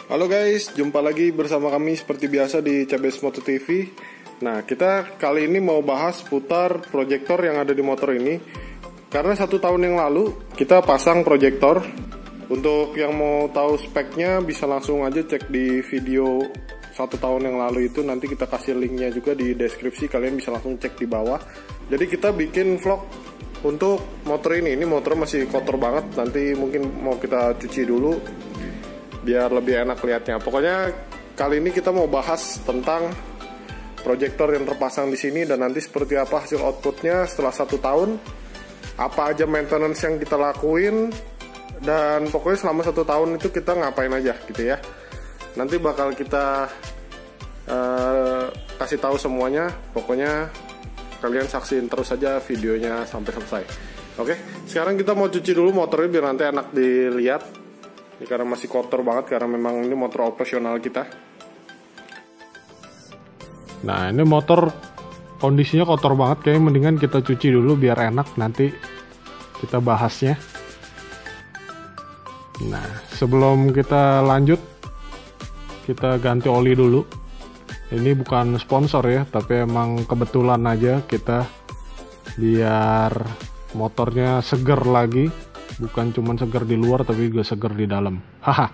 Halo guys, jumpa lagi bersama kami seperti biasa di CBS Moto TV. Nah, kita kali ini mau bahas putar proyektor yang ada di motor ini. Karena 1 tahun yang lalu kita pasang proyektor. Untuk yang mau tahu speknya bisa langsung aja cek di video 1 tahun yang lalu itu. Nanti kita kasih linknya juga di deskripsi, kalian bisa langsung cek di bawah. Jadi kita bikin vlog untuk motor ini motor masih kotor banget. Nanti mungkin mau kita cuci dulu biar lebih enak lihatnya. Pokoknya kali ini kita mau bahas tentang proyektor yang terpasang di sini dan nanti seperti apa hasil outputnya setelah 1 tahun, apa aja maintenance yang kita lakuin, dan pokoknya selama 1 tahun itu kita ngapain aja gitu ya. Nanti bakal kita kasih tahu semuanya. Pokoknya kalian saksiin terus aja videonya sampai selesai. Oke, sekarang kita mau cuci dulu motornya biar nanti enak dilihat. Ini karena masih kotor banget, karena memang ini motor operasional kita. Nah, ini motor kondisinya kotor banget, kayaknya mendingan kita cuci dulu biar enak nanti kita bahasnya. Nah, sebelum kita lanjut, kita ganti oli dulu. Ini bukan sponsor ya, tapi emang kebetulan aja kita biar motornya seger lagi. Bukan cuma seger di luar, tapi juga seger di dalam. Haha.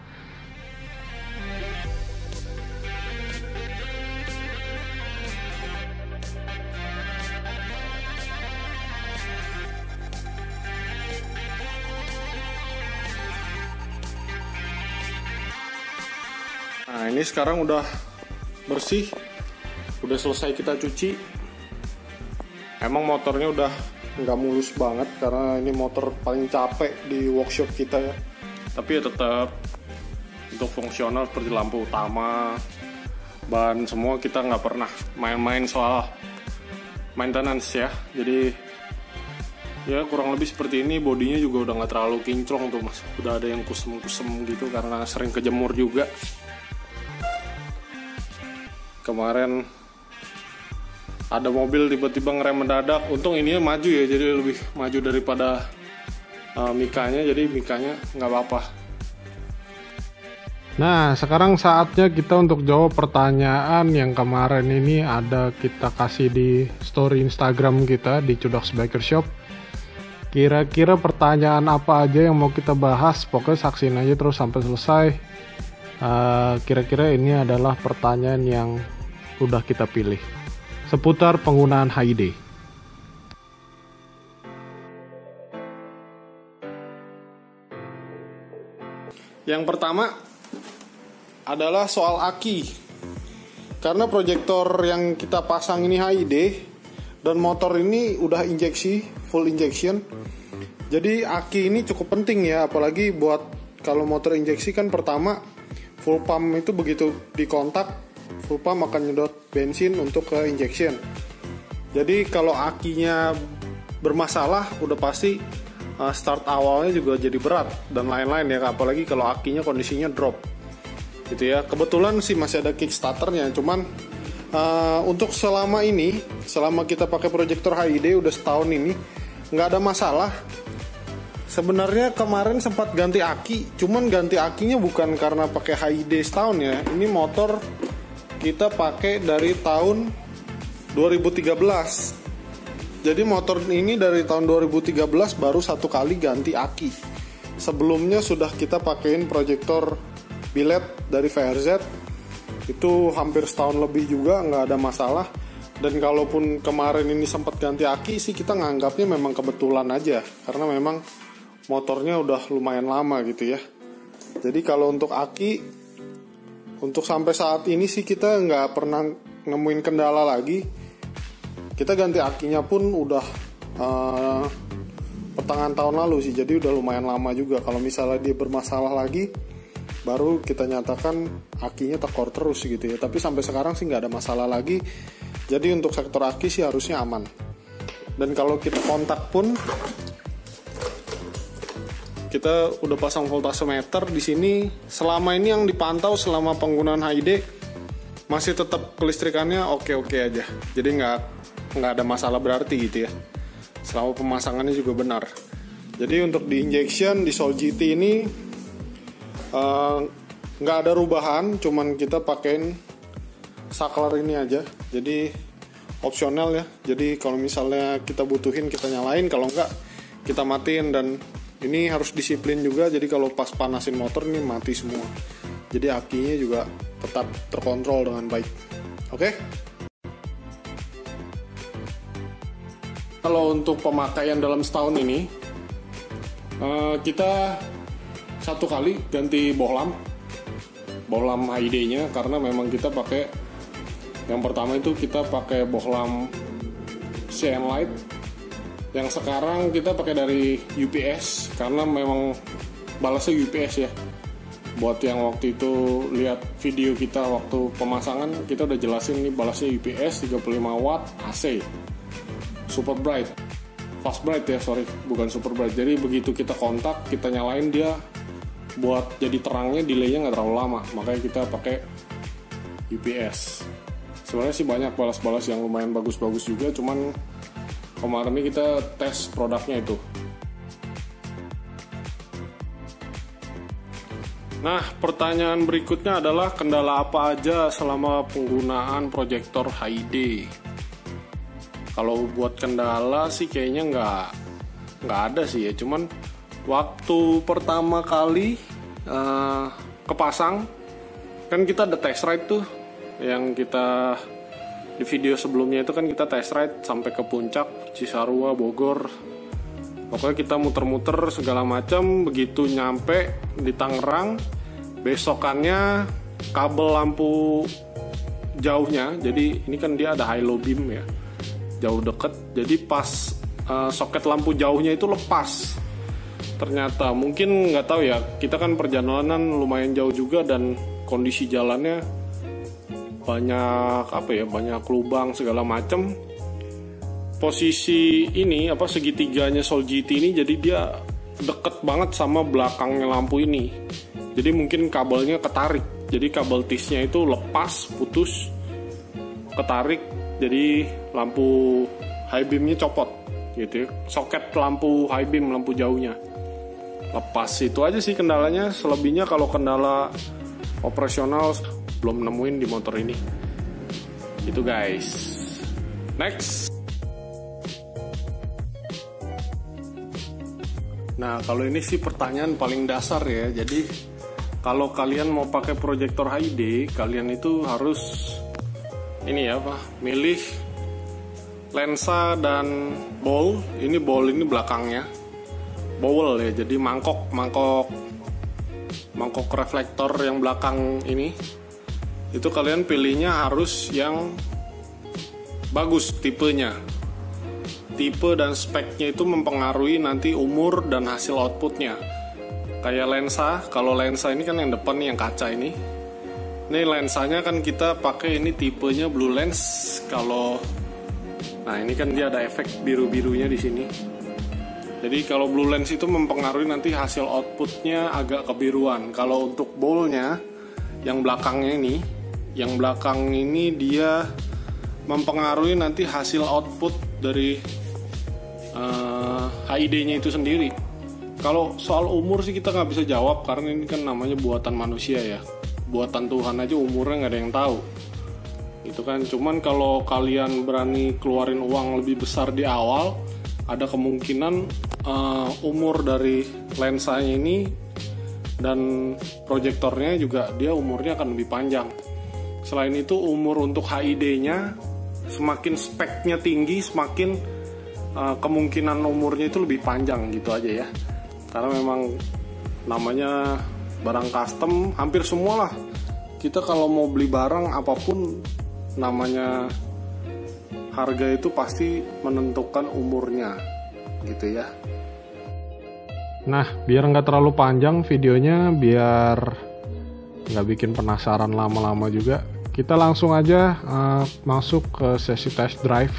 Nah, ini sekarang udah bersih, udah selesai kita cuci. Emang motornya udah nggak mulus banget karena ini motor paling capek di workshop kita ya. Tapi ya tetap untuk fungsional seperti lampu utama, ban semua kita nggak pernah main-main soal maintenance ya. Jadi ya kurang lebih seperti ini. Bodinya juga udah nggak terlalu kinclong tuh mas, udah ada yang kusem-kusem gitu karena sering kejemur juga. Kemarin ada mobil tiba-tiba ngerem mendadak, untung ini maju ya, jadi lebih maju daripada mikanya, jadi mikanya nggak apa-apa. Nah, sekarang saatnya kita untuk jawab pertanyaan yang kemarin ini ada kita kasih di story Instagram kita di Cudoks Biker Shop. Kira-kira pertanyaan apa aja yang mau kita bahas, pokoknya saksiin aja terus sampai selesai. Kira-kira ini adalah pertanyaan yang udah kita pilih seputar penggunaan HID. Yang pertama adalah soal aki. Karena proyektor yang kita pasang ini HID dan motor ini udah injeksi, full injection. Jadi aki ini cukup penting ya, apalagi buat kalau motor injeksi kan pertama full pump itu begitu dikontak, full pump akan nyedot bensin untuk ke injection. Jadi kalau akinya bermasalah udah pasti start awalnya juga jadi berat dan lain-lain ya, apalagi kalau akinya kondisinya drop gitu ya. Kebetulan sih masih ada kickstarternya, cuman untuk selama kita pakai proyektor HID udah setahun ini nggak ada masalah. Sebenarnya kemarin sempat ganti aki, cuman ganti akinya bukan karena pakai HID setahun ya. Ini motor kita pakai dari tahun 2013. Jadi motor ini dari tahun 2013 baru 1 kali ganti aki. Sebelumnya sudah kita pakein proyektor billet dari VRZ. Itu hampir setahun lebih juga, nggak ada masalah. Dan kalaupun kemarin ini sempat ganti aki sih, kita nganggapnya memang kebetulan aja, karena memang motornya udah lumayan lama gitu ya. Jadi kalau untuk aki, untuk sampai saat ini sih kita nggak pernah nemuin kendala lagi. Kita ganti akinya pun udah pertengahan tahun lalu sih, jadi udah lumayan lama juga. Kalau misalnya dia bermasalah lagi, baru kita nyatakan akinya tekor terus gitu ya. Tapi sampai sekarang sih nggak ada masalah lagi. Jadi untuk sektor aki sih harusnya aman. Dan kalau kita kontak pun, kita udah pasang voltameter di sini. Selama ini yang dipantau selama penggunaan HID masih tetap kelistrikannya oke-oke aja. Jadi nggak ada masalah berarti gitu ya. Selama pemasangannya juga benar. Jadi untuk di injection di Soul GT ini nggak ada rubahan, cuman kita pakein saklar ini aja, jadi opsional ya. Jadi kalau misalnya kita butuhin kita nyalain, kalau enggak kita matiin. Dan ini harus disiplin juga, jadi kalau pas panasin motor ini mati semua, jadi akinya juga tetap terkontrol dengan baik. Oke? Kalau untuk pemakaian dalam setahun ini, kita satu kali ganti bohlam HID-nya, karena memang kita pakai, yang pertama itu kita pakai bohlam CN Light, yang sekarang kita pakai dari UPS, karena memang balasnya UPS ya. Buat yang waktu itu lihat video kita waktu pemasangan, kita udah jelasin nih balasnya UPS 35 watt AC. Super bright, fast bright ya, bukan super bright. Jadi begitu kita kontak, kita nyalain dia, buat jadi terangnya delaynya nggak terlalu lama, makanya kita pakai UPS. Sebenarnya sih banyak balas-balas yang lumayan bagus-bagus juga, cuman kemarin ini kita tes produknya itu. Nah, pertanyaan berikutnya adalah kendala apa aja selama penggunaan proyektor HID? Kalau buat kendala sih kayaknya nggak ada sih ya. Cuman waktu pertama kali kepasang, kan kita ada test ride tuh, yang kita di video sebelumnya itu kan kita test ride sampai ke puncak Cisarua, Bogor. Pokoknya kita muter-muter segala macam. Begitu nyampe di Tangerang, besokannya kabel lampu jauhnya, jadi ini kan dia ada high low beam ya, jauh deket, jadi pas soket lampu jauhnya itu lepas. Ternyata mungkin nggak tahu ya, kita kan perjalanan lumayan jauh juga dan kondisi jalannya banyak lubang segala macem. Posisi ini segitiganya Sol GT ini, jadi dia deket banget sama belakangnya lampu ini. Jadi mungkin kabelnya ketarik, jadi kabel tisnya itu lepas, putus, ketarik, jadi lampu high beamnya copot gitu ya. Soket lampu high beam, lampu jauhnya lepas. Itu aja sih kendalanya. Selebihnya kalau kendala operasional belum nemuin di motor ini. Itu guys. Next. Nah, kalau ini sih pertanyaan paling dasar ya. Jadi kalau kalian mau pakai proyektor HID, kalian itu harus milih lensa dan bowl. Ini bowl ini belakangnya, bowl ya, jadi mangkok reflektor yang belakang ini. Itu kalian pilihnya harus yang bagus tipenya. Tipe dan speknya itu mempengaruhi nanti umur dan hasil outputnya. Kayak lensa, kalau lensa ini kan yang depan nih, yang kaca ini. Ini lensanya kan kita pakai ini tipenya blue lens. Nah ini kan dia ada efek biru-birunya di sini. Jadi kalau blue lens itu mempengaruhi nanti hasil outputnya agak kebiruan. Kalau untuk bowlnya, yang belakangnya ini, yang belakang ini dia mempengaruhi nanti hasil output dari HID-nya itu sendiri. Kalau soal umur sih kita nggak bisa jawab, karena ini kan namanya buatan manusia ya, buatan Tuhan aja umurnya nggak ada yang tahu. Itu kan, cuman kalau kalian berani keluarin uang lebih besar di awal, ada kemungkinan umur dari lensanya ini dan proyektornya juga dia umurnya akan lebih panjang. Selain itu umur untuk HID-nya, semakin speknya tinggi, semakin kemungkinan umurnya itu lebih panjang gitu aja ya. Karena memang namanya barang custom, hampir semua lah. Kita kalau mau beli barang apapun, namanya harga itu pasti menentukan umurnya gitu ya. Nah, biar nggak terlalu panjang videonya, biar nggak bikin penasaran lama-lama juga, kita langsung aja masuk ke sesi test drive.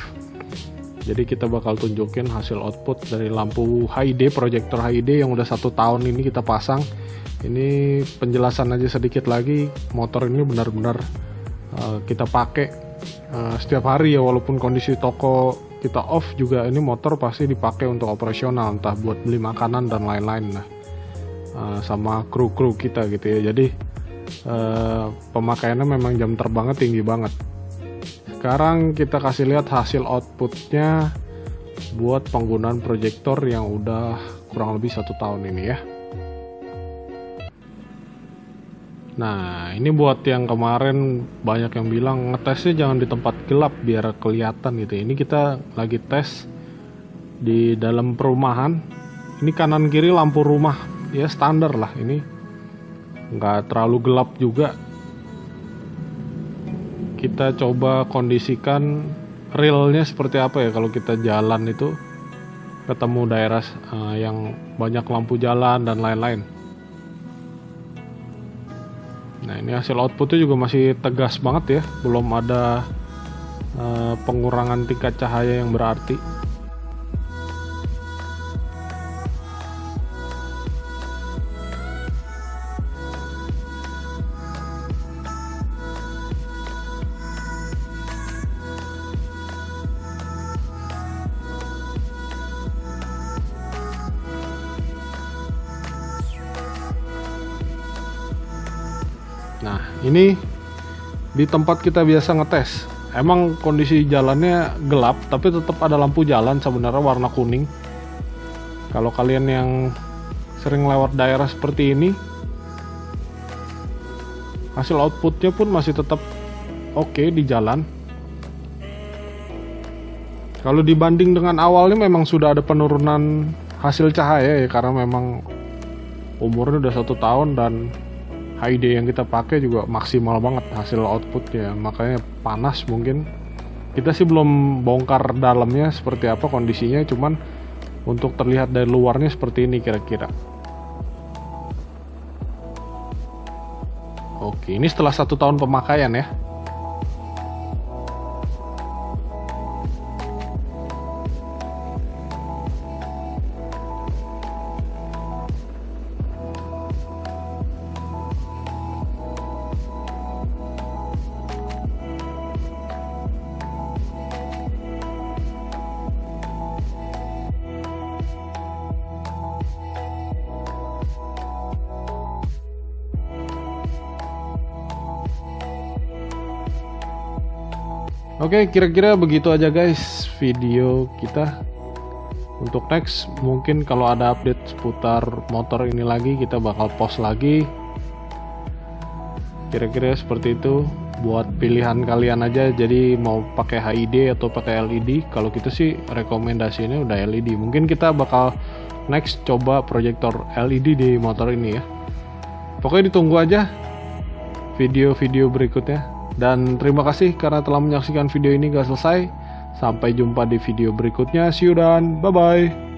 Jadi kita bakal tunjukin hasil output dari lampu HID, proyektor HID yang udah 1 tahun ini kita pasang. Ini penjelasan aja sedikit lagi, motor ini benar-benar kita pakai setiap hari ya, walaupun kondisi toko kita off juga ini motor pasti dipakai untuk operasional, entah buat beli makanan dan lain-lain lah, sama kru-kru kita gitu ya. Jadi pemakaiannya memang jam terbangnya tinggi banget. Sekarang kita kasih lihat hasil outputnya buat penggunaan proyektor yang udah kurang lebih 1 tahun ini ya. Nah, ini buat yang kemarin banyak yang bilang ngetesnya jangan di tempat gelap biar kelihatan gitu. Ini kita lagi tes di dalam perumahan. Ini kanan kiri lampu rumah ya standar lah, ini nggak terlalu gelap juga. Kita coba kondisikan realnya seperti apa ya kalau kita jalan itu ketemu daerah yang banyak lampu jalan dan lain-lain. Nah, ini hasil outputnya juga masih tegas banget ya, belum ada pengurangan tingkat cahaya yang berarti. Nah, ini di tempat kita biasa ngetes. Emang kondisi jalannya gelap, tapi tetap ada lampu jalan sebenarnya warna kuning. Kalau kalian yang sering lewat daerah seperti ini, hasil outputnya pun masih tetap oke di jalan. Kalau dibanding dengan awalnya memang sudah ada penurunan hasil cahaya ya, karena memang umurnya udah 1 tahun dan HID yang kita pakai juga maksimal banget hasil outputnya, makanya panas mungkin. Kita sih belum bongkar dalamnya seperti apa kondisinya, cuman untuk terlihat dari luarnya seperti ini kira-kira. Oke, ini setelah 1 tahun pemakaian ya. Oke, kira-kira begitu aja guys video kita. Untuk next mungkin kalau ada update seputar motor ini lagi kita bakal post lagi. Kira-kira seperti itu, buat pilihan kalian aja. Jadi mau pakai HID atau pakai LED. Kalau kita sih rekomendasinya udah LED. Mungkin kita bakal next coba proyektor LED di motor ini ya. Pokoknya ditunggu aja video-video berikutnya. Dan terima kasih karena telah menyaksikan video ini gak selesai. Sampai jumpa di video berikutnya. See you dan bye-bye.